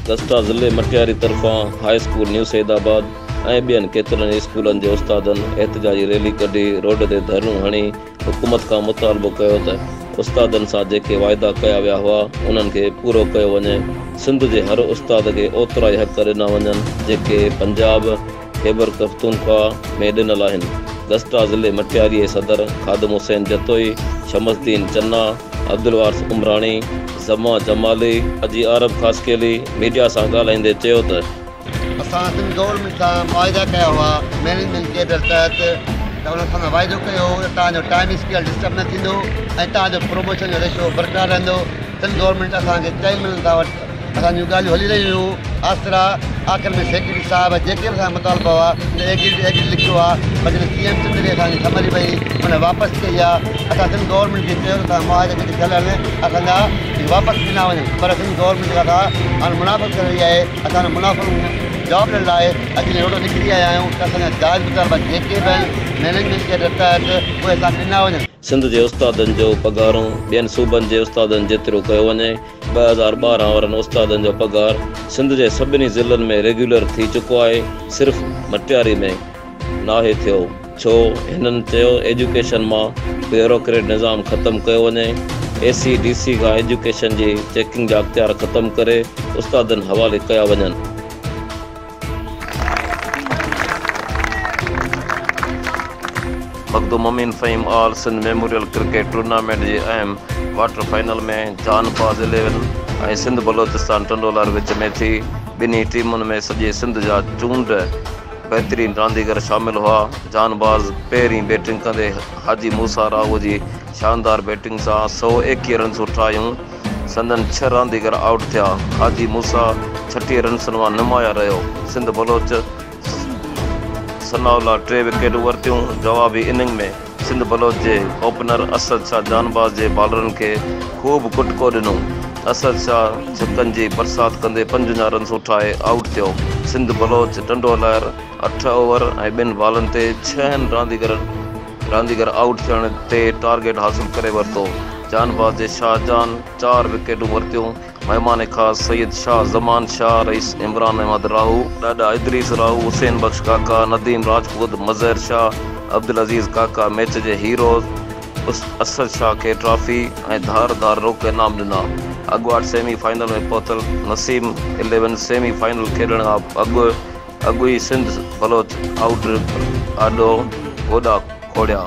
दस्ता ज़िले मटियारी तरफ़ां हाई स्कूल न्यू सईदाबाद ऐं ॿियनि केतिरनि स्कूलनि जे उस्तादनि एहतजाजी रैली कढी रोड ते धरणियूं हणी हुकूमत खां मुतालबो कयो त उस्तादनि सां जेके वाइदा कया विया हुआ उन्हनि खे पूरो कयो वञे। सिंध जे हर उस्ताद खे ओतिरा ई हक़ ॾिना वञनि जेके पंजाब खैबर पख्तूनख्वा में ॾिनल आहिनि। दस्ता ज़िले मटियारी सदर खादिम हुसैन जतोई, शमसदीन चन्ना, अब्दुल वारिस उमराणी, ज़मा जमाली अजी आरब ख़ासकेली मीडिया सां ॻाल्हाईंदे चयो त असां गवर्नमेंट सां वाइदा कया हुआ मैनेजमेंट केडर तहत त उन सां वाइदो कयो त तव्हांजो टाइम स्केल डिस्टर्ब न थींदो ऐं तव्हांजो प्रमोशन जो रेशो बरक़रार रहंदो। सिंध गवर्नमेंट असांखे चई मिलनि था वटि असांजूं ॻाल्हियूं हली रहियूं हुयूं। आसरा आख़िर में सेक्रेटरी साहिब जेके बि असां मुतालबा हुआ एग्री लिखियो आहे पर जॾहिं CM सिंध खे असांजी ख़बर पई उन वापसि कई आहे। असां सिंध गवर्नमेंट खे चयो त मुआविजा जेके थियल आहिनि असांजा वापसि ॾिना वञनि पर सिंध गवर्नमेंट खां हाणे मुनाफ़ो करे रही आहे। असां मुनाफ़ो जॉब ॾियण लाइ अॼु रोड निकिरी आया आहियूं त असांजा जायज़ मुतालबा जेके बि आहिनि मैनेजमेंट जे तहत उहे असां ॾिना वञनि। सिंध जे उस्तादनि जो पघारूं ॿियनि सूबनि जे उस्तादनि जेतिरो कयो वञे। 2012 वारनि उस्तादनि जो पघार सिंध जे सभिनी ज़िलनि में रेगुलर थी चुको आहे, सिर्फ़ु मटियारी में नाहे थियो छो हिननि चयो एजुकेशन मां ब्यूरोक्रेट निज़ाम ख़तमु कयो वञे। ACDC खां एजुकेशन जी चेकिंग जा अख़्तियार ख़तमु करे उस्तादनि हवाले कया वञनि। Makhdoom Amin Faheem all Sindh memorial cricket tournament जे अहम क्वार्टर फाइनल में जानबाज़ 11 ऐं सिंध बलोचिस्तान टंडोलार विच में थी। ॿिन्ही टीमुनि में सॼे सिंध जा चूंड बहितरीन रांदीगर शामिल हुआ। जानबाज़ पहिरीं बैटिंग कंदे हाजी मूसा राव जी शानदार बैटिंग सां 121 रन्सूं ठाहियूं। संदन 6 रांदीगर आउट थिया। हाजी मूसा 36 रन्सनि मां नुमाया रहियो। सिंध बलोच सनाउला 3 विकेट वरितियूं। जवाबी इनिंग में सिंध बलोच जे ओपनर असद शाह जानबाज़ जे बॉलरनि खे ख़ूब कुटको ॾिनो। असद शाह छकनि जी बरसाति कंदे 55 रन्सूं ठाहे आउट थियो। सिंध बलोच टंडोलार 8 ओवर ऐं 2 बॉलनि ते 6 रांदीगर आउट थियण ते टारगेट हासिल करे वरितो। जानबाज़ जे शाहजहान 4 विकेटूं वरितियूं। महिमान ख़ास सईद शाह, ज़मान शाह, रईस इमरान अहमद राहू, ॾाॾा इदरीस राहू, हुसैन बख्श काका, नदीम राजपूत, मज़हर शाह, अब्दुल अज़ीज़ काका मैच जे हीरो असद शाह खे ट्रॉफी ऐं धार रोक इनाम ॾिना। अॻुवाट सेमीफाइनल में पहुतल नसीम 11 सेमीफाइनल खेॾण खां अॻु ई सिंध बलोच आउट आॾो गोॾा खोड़िया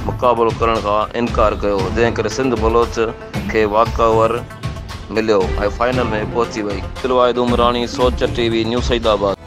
मुक़ाबिलो करण खां इनकार कयो, जंहिं करे सिंध बलोच खे वॉकओवर मिलियो ऐं फाइनल में पहुची वई। दिलवाहिद उमराणी, सोच TV न्यू सईदाबाद।